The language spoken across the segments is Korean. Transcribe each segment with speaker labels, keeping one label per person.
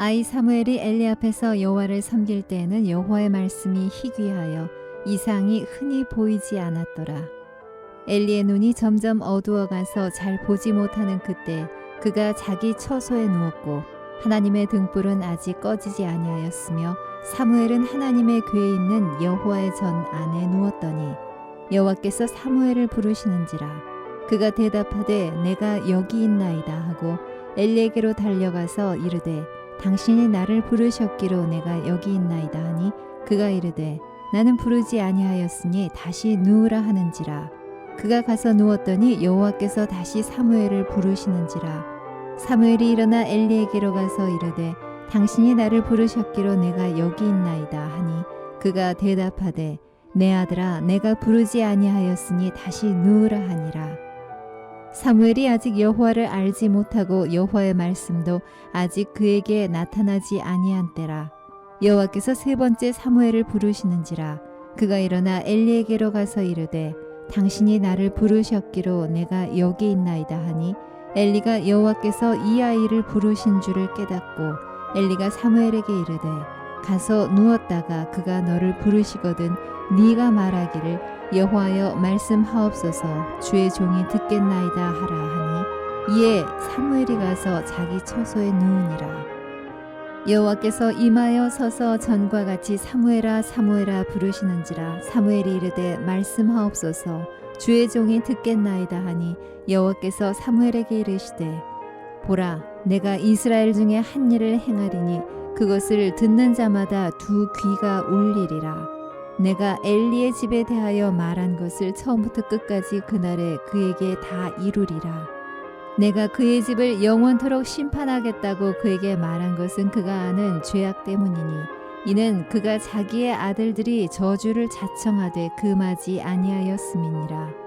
Speaker 1: 아이 사무엘이 엘리 앞에서 여호와를 섬길 때에는 여호와의 말씀이 희귀하여 이상이 흔히 보이지 않았더라. 엘리의 눈이 점점 어두워가서 잘 보지 못하는 그때 그가 자기 처소에 누웠고 하나님의 등불은 아직 꺼지지 아니하였으며 사무엘은 하나님의 궤에 있는 여호와의 전 안에 누웠더니 여호와께서 사무엘을 부르시는지라. 그가 대답하되 내가 여기 있나이다 하고 엘리에게로 달려가서 이르되 당신이 나를 부르셨기로 내가 여기 있나이다 하니 그가 이르되 나는 부르지 아니하였으니 다시 누우라 하는지라. 그가 가서 누웠더니 여호와께서 다시 사무엘을 부르시는지라. 사무엘이 일어나 엘리에게로 가서 이르되 당신이 나를 부르셨기로 내가 여기 있나이다 하니 그가 대답하되 내 아들아 내가 부르지 아니하였으니 다시 누우라 하니라. 사무엘이 아직 여호와를 알지 못하고 여호와의 말씀도 아직 그에게 나타나지 아니한 때라. 여호와께서 세 번째 사무엘을 부르시는지라. 그가 일어나 엘리에게로 가서 이르되 당신이 나를 부르셨기로 내가 여기 있나이다 하니 엘리가 여호와께서 이 아이를 부르신 줄을 깨닫고 엘리가 사무엘에게 이르되 가서 누웠다가 그가 너를 부르시거든 네가 말하기를 여호와여 말씀하옵소서 주의 종이 듣겠나이다 하라 하니 이에 사무엘이 가서 자기 처소에 누우니라. 여호와께서 임하여 서서 전과 같이 사무엘아 사무엘아 부르시는지라. 사무엘이 이르되 말씀하옵소서 주의 종이 듣겠나이다 하니 여호와께서 사무엘에게 이르시되 보라 내가 이스라엘 중에 한 일을 행하리니 그것을 듣는 자마다 두 귀가 울리리라. 내가 엘리의 집에 대하여 말한 것을 처음부터 끝까지 그날에 그에게 다 이루리라. 내가 그의 집을 영원토록 심판하겠다고 그에게 말한 것은 그가 아는 죄악 때문이니 이는 그가 자기의 아들들이 저주를 자청하되 금하지 아니하였음이니라.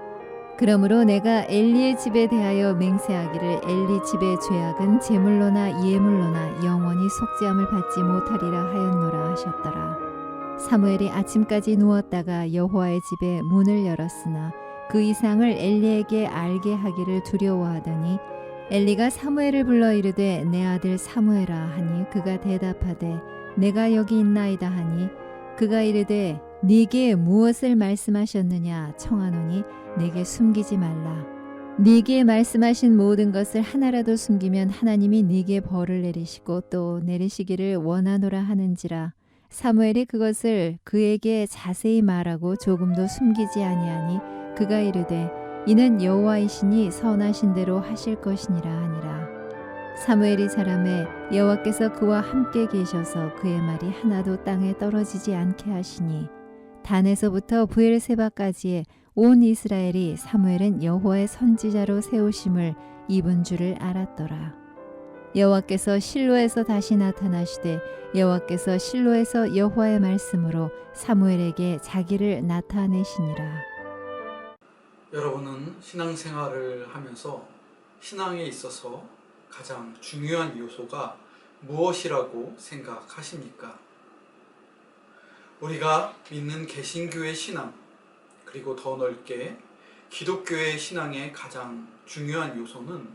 Speaker 1: 그러므로 내가 엘리의 집에 대하여 맹세하기를 엘리 집의 죄악은 제물로나 예물로나 영원히 속죄함을 받지 못하리라 하였노라 하셨더라. 사무엘이 아침까지 누웠다가 여호와의 집에 문을 열었으나 그 이상을 엘리에게 알게 하기를 두려워하더니 엘리가 사무엘을 불러 이르되 내 아들 사무엘아 하니 그가 대답하되 내가 여기 있나이다 하니 그가 이르되 네게 무엇을 말씀하셨느냐 청하노니 내게 숨기지 말라. 네게 말씀하신 모든 것을 하나라도 숨기면 하나님이 네게 벌을 내리시고 또 내리시기를 원하노라 하는지라. 사무엘이 그것을 그에게 자세히 말하고 조금도 숨기지 아니하니 그가 이르되 이는 여호와이시니 선하신 대로 하실 것이니라 하니라. 사무엘이 자라매 여호와께서 그와 함께 계셔서 그의 말이 하나도 땅에 떨어지지 않게 하시니 단에서부터 브엘세바까지의 온 이스라엘이 사무엘은 여호와의 선지자로 세우심을 입은 줄을 알았더라. 여호와께서 실로에서 다시 나타나시되 여호와께서 실로에서 여호와의 말씀으로 사무엘에게 자기를 나타내시니라.
Speaker 2: 여러분은 신앙생활을 하면서 신앙에 있어서 가장 중요한 요소가 무엇이라고 생각하십니까? 우리가 믿는 개신교의 신앙, 그리고 더 넓게 기독교의 신앙의 가장 중요한 요소는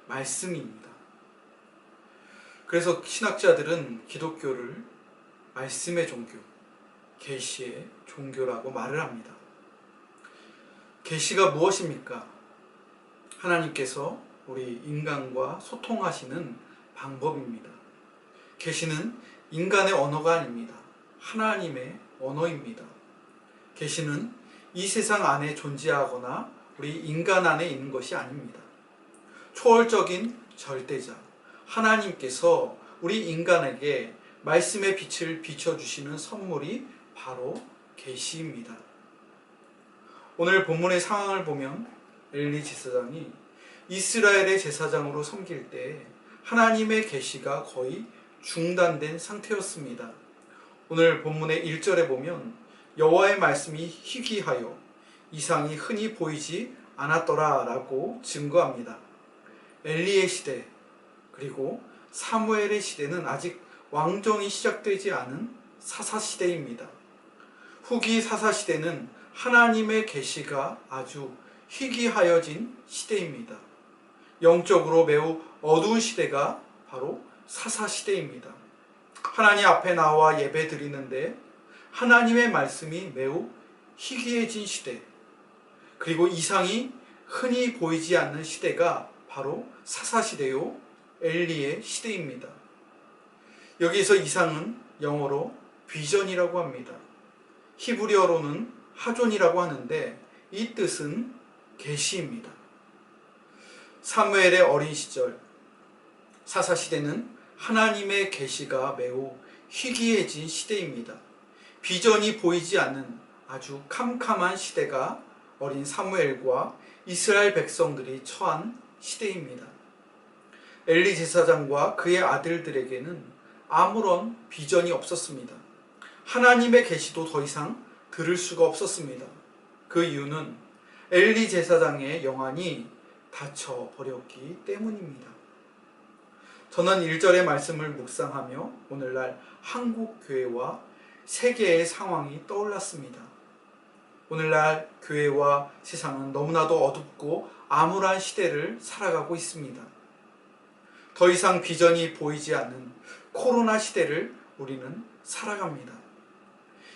Speaker 2: 말씀입니다. 그래서 신학자들은 기독교를 말씀의 종교, 계시의 종교라고 말을 합니다. 계시가 무엇입니까? 하나님께서 우리 인간과 소통하시는 방법입니다. 계시는 인간의 언어가 아닙니다. 하나님의 언어입니다. 계시는 이 세상 안에 존재하거나 우리 인간 안에 있는 것이 아닙니다. 초월적인 절대자 하나님께서 우리 인간에게 말씀의 빛을 비춰주시는 선물이 바로 계시입니다. 오늘 본문의 상황을 보면 엘리 제사장이 이스라엘의 제사장으로 섬길 때 하나님의 계시가 거의 중단된 상태였습니다. 오늘 본문의 1절에 보면 여호와의 말씀이 희귀하여 이상이 흔히 보이지 않았더라 라고 증거합니다. 엘리의 시대 그리고 사무엘의 시대는 아직 왕정이 시작되지 않은 사사시대입니다. 후기 사사시대는 하나님의 계시가 아주 희귀하여진 시대입니다. 영적으로 매우 어두운 시대가 바로 사사시대입니다. 하나님 앞에 나와 예배 드리는데 하나님의 말씀이 매우 희귀해진 시대, 그리고 이상이 흔히 보이지 않는 시대가 바로 사사시대요 엘리의 시대입니다. 여기서 이상은 영어로 비전이라고 합니다. 히브리어로는 하존이라고 하는데 이 뜻은 계시입니다. 사무엘의 어린 시절, 사사시대는 하나님의 계시가 매우 희귀해진 시대입니다. 비전이 보이지 않는 아주 캄캄한 시대가 어린 사무엘과 이스라엘 백성들이 처한 시대입니다. 엘리 제사장과 그의 아들들에게는 아무런 비전이 없었습니다. 하나님의 계시도 더 이상 들을 수가 없었습니다. 그 이유는 엘리 제사장의 영안이 닫혀버렸기 때문입니다. 저는 1절의 말씀을 묵상하며 오늘날 한국 교회와 세계의 상황이 떠올랐습니다. 오늘날 교회와 세상은 너무나도 어둡고 암울한 시대를 살아가고 있습니다. 더 이상 비전이 보이지 않는 코로나 시대를 우리는 살아갑니다.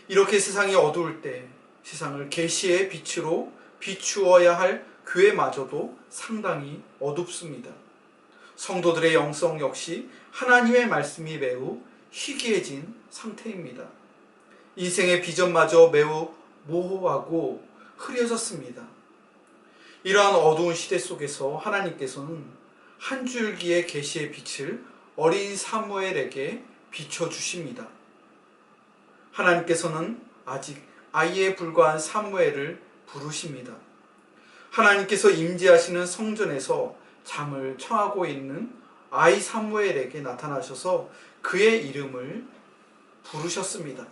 Speaker 2: 이렇게 세상이 어두울 때 세상을 계시의 빛으로 비추어야 할 교회마저도 상당히 어둡습니다. 성도들의 영성 역시 하나님의 말씀이 매우 희귀해진 상태입니다. 인생의 비전마저 매우 모호하고 흐려졌습니다. 이러한 어두운 시대 속에서 하나님께서는 한 줄기의 계시의 빛을 어린 사무엘에게 비춰주십니다. 하나님께서는 아직 아이에 불과한 사무엘을 부르십니다. 하나님께서 임재하시는 성전에서 잠을 청하고 있는 아이 사무엘에게 나타나셔서 그의 이름을 부르셨습니다.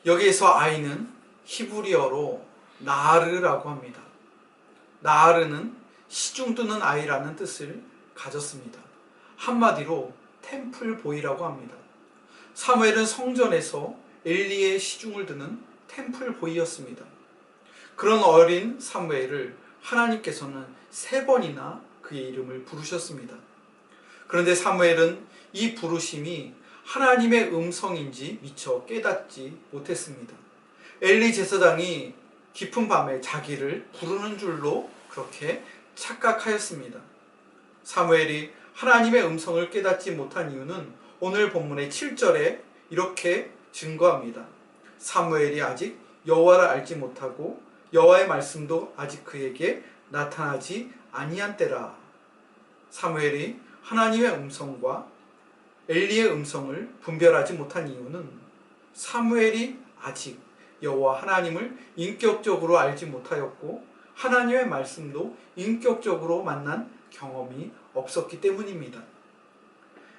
Speaker 2: 여기에서 아이는 히브리어로 나르라고 합니다. 나르는 시중드는 아이라는 뜻을 가졌습니다. 한마디로 템플보이라고 합니다. 사무엘은 성전에서 엘리의 시중을 드는 템플보이였습니다. 그런 어린 사무엘을 하나님께서는 3번이나 그의 이름을 부르셨습니다. 그런데 사무엘은 이 부르심이 하나님의 음성인지 미처 깨닫지 못했습니다. 엘리 제사장이 깊은 밤에 자기를 부르는 줄로 그렇게 착각하였습니다. 사무엘이 하나님의 음성을 깨닫지 못한 이유는 오늘 본문의 7절에 이렇게 증거합니다. 사무엘이 아직 여호와를 알지 못하고 여호와의 말씀도 아직 그에게 나타나지 아니한 때라. 사무엘이 하나님의 음성과 엘리의 음성을 분별하지 못한 이유는 사무엘이 아직 여호와 하나님을 인격적으로 알지 못하였고 하나님의 말씀도 인격적으로 만난 경험이 없었기 때문입니다.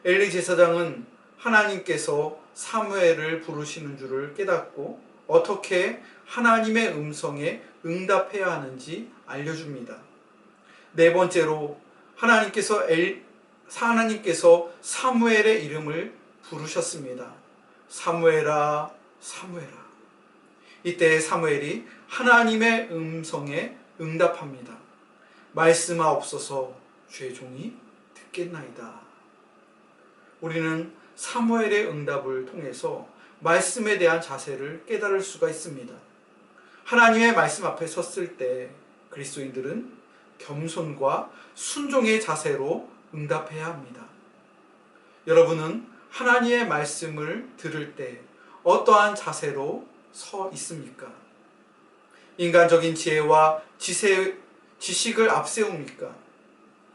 Speaker 2: 엘리 제사장은 하나님께서 사무엘을 부르시는 줄을 깨닫고 어떻게 하나님의 음성에 응답해야 하는지 알려줍니다. 4번째로 하나님께서 사무엘의 이름을 부르셨습니다. 사무엘아, 사무엘아. 이때 사무엘이 하나님의 음성에 응답합니다. 말씀하옵소서 주의 종이 듣겠나이다. 우리는 사무엘의 응답을 통해서 말씀에 대한 자세를 깨달을 수가 있습니다. 하나님의 말씀 앞에 섰을 때 그리스도인들은 겸손과 순종의 자세로 응답해야 합니다. 여러분은 하나님의 말씀을 들을 때 어떠한 자세로 서 있습니까? 인간적인 지혜와 지식을 앞세웁니까?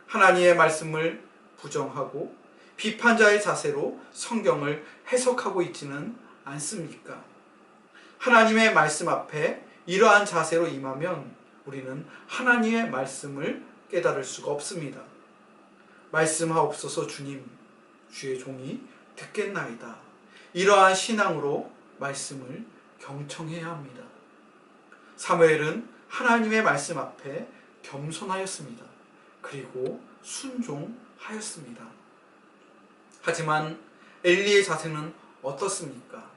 Speaker 2: 하나님의 말씀을 부정하고 비판자의 자세로 성경을 해석하고 있지는 않습니까? 하나님의 말씀 앞에 이러한 자세로 임하면 우리는 하나님의 말씀을 깨달을 수가 없습니다. 말씀하옵소서 주님, 주의 종이 듣겠나이다. 이러한 신앙으로 말씀을 경청해야 합니다. 사무엘은 하나님의 말씀 앞에 겸손하였습니다. 그리고 순종하였습니다. 하지만 엘리의 자세는 어떻습니까?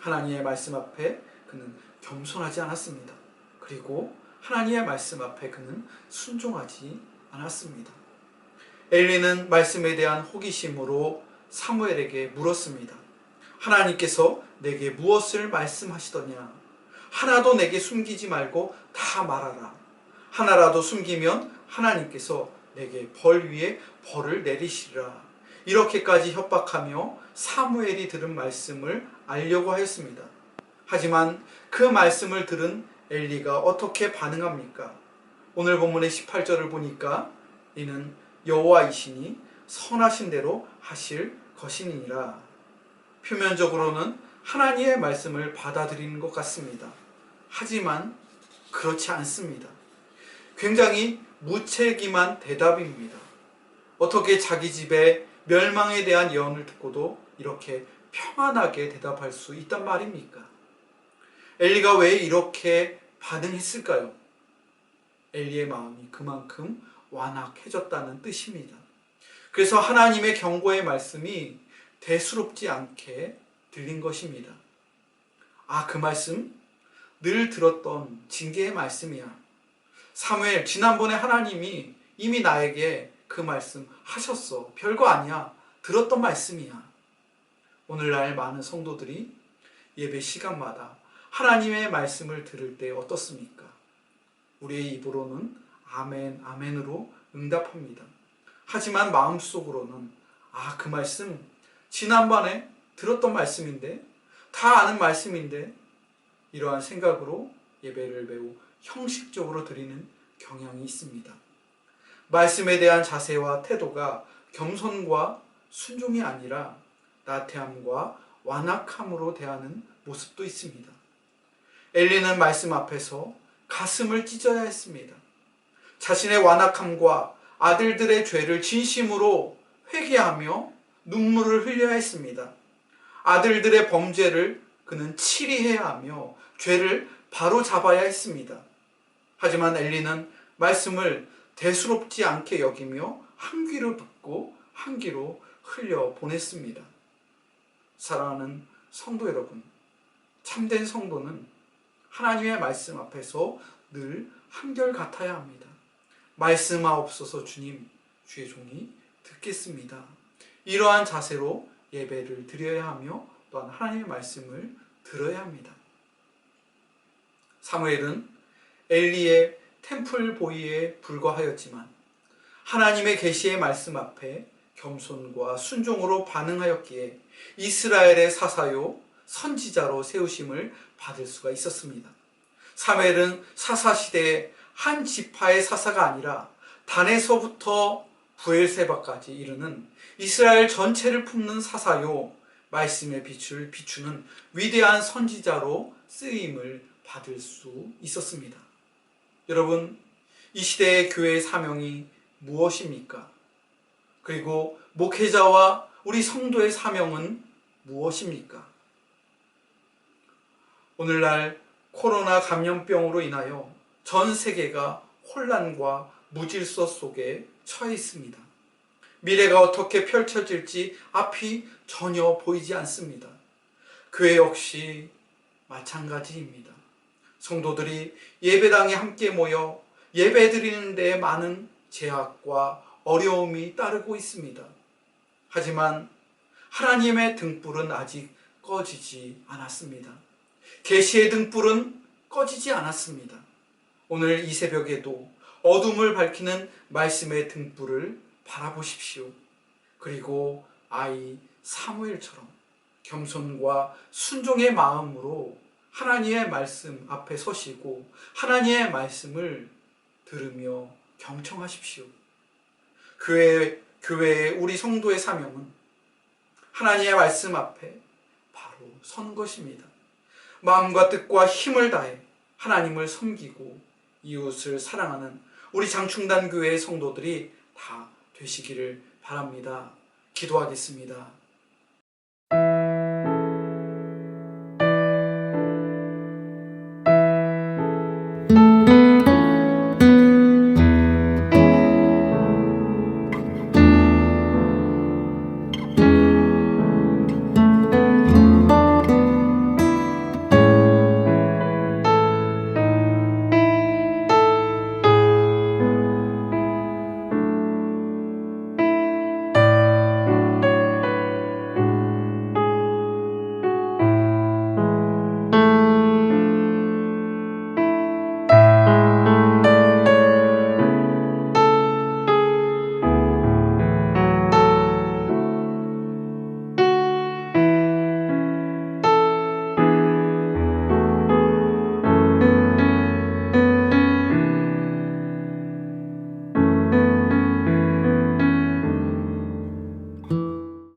Speaker 2: 하나님의 말씀 앞에 그는 겸손하지 않았습니다. 그리고 하나님의 말씀 앞에 그는 순종하지 않았습니다. 엘리는 말씀에 대한 호기심으로 사무엘에게 물었습니다. 하나님께서 내게 무엇을 말씀하시더냐? 하나도 내게 숨기지 말고 다 말하라. 하나라도 숨기면 하나님께서 내게 벌 위에 벌을 내리시리라. 이렇게까지 협박하며 사무엘이 들은 말씀을 알려고 하였습니다. 하지만 그 말씀을 들은 엘리가 어떻게 반응합니까? 오늘 본문의 18절을 보니까 이는 여호와이시니 선하신 대로 하실 것이니라. 표면적으로는 하나님의 말씀을 받아들이는 것 같습니다. 하지만 그렇지 않습니다. 굉장히 무책임한 대답입니다. 어떻게 자기 집의 멸망에 대한 예언을 듣고도 이렇게 평안하게 대답할 수 있단 말입니까? 엘리가 왜 이렇게 반응했을까요? 엘리의 마음이 그만큼 완악해졌다는 뜻입니다. 그래서 하나님의 경고의 말씀이 대수롭지 않게 들린 것입니다. 아, 그 말씀? 늘 들었던 징계의 말씀이야. 사무엘, 지난번에 하나님이 이미 나에게 그 말씀 하셨어. 별거 아니야. 들었던 말씀이야. 오늘날 많은 성도들이 예배 시간마다 하나님의 말씀을 들을 때 어떻습니까? 우리의 입으로는 아멘, 아멘으로 응답합니다. 하지만 마음속으로는 아, 그 말씀 지난번에 들었던 말씀인데, 다 아는 말씀인데, 이러한 생각으로 예배를 매우 형식적으로 드리는 경향이 있습니다. 말씀에 대한 자세와 태도가 겸손과 순종이 아니라 나태함과 완악함으로 대하는 모습도 있습니다. 엘리는 말씀 앞에서 가슴을 찢어야 했습니다. 자신의 완악함과 아들들의 죄를 진심으로 회개하며 눈물을 흘려야 했습니다. 아들들의 범죄를 그는 치리해야 하며 죄를 바로 잡아야 했습니다. 하지만 엘리는 말씀을 대수롭지 않게 여기며 한 귀로 듣고 한 귀로 흘려 보냈습니다. 사랑하는 성도 여러분, 참된 성도는 하나님의 말씀 앞에서 늘 한결같아야 합니다. 말씀하옵소서 주님, 주의 종이 듣겠습니다. 이러한 자세로 예배를 드려야 하며 또한 하나님의 말씀을 들어야 합니다. 사무엘은 엘리의 템플 보이에 불과하였지만 하나님의 계시의 말씀 앞에 겸손과 순종으로 반응하였기에 이스라엘의 사사요 선지자로 세우심을 받을 수가 있었습니다. 사무엘은 사사시대의 한 지파의 사사가 아니라 단에서부터 브엘세바까지 이르는 이스라엘 전체를 품는 사사요 말씀의 빛을 비추는 위대한 선지자로 쓰임을 받을 수 있었습니다. 여러분, 이 시대의 교회의 사명이 무엇입니까? 그리고 목회자와 우리 성도의 사명은 무엇입니까? 오늘날 코로나 감염병으로 인하여 전 세계가 혼란과 무질서 속에 처해 있습니다. 미래가 어떻게 펼쳐질지 앞이 전혀 보이지 않습니다. 교회 역시 마찬가지입니다. 성도들이 예배당에 함께 모여 예배드리는 데 많은 제약과 어려움이 따르고 있습니다. 하지만 하나님의 등불은 아직 꺼지지 않았습니다. 계시의 등불은 꺼지지 않았습니다. 오늘 이 새벽에도 어둠을 밝히는 말씀의 등불을 바라보십시오. 그리고 아이 사무엘처럼 겸손과 순종의 마음으로 하나님의 말씀 앞에 서시고 하나님의 말씀을 들으며 경청하십시오. 교회의 우리 성도의 사명은 하나님의 말씀 앞에 바로 선 것입니다. 마음과 뜻과 힘을 다해 하나님을 섬기고 이웃을 사랑하는 우리 장충단 교회의 성도들이 다 되시기를 바랍니다. 기도하겠습니다.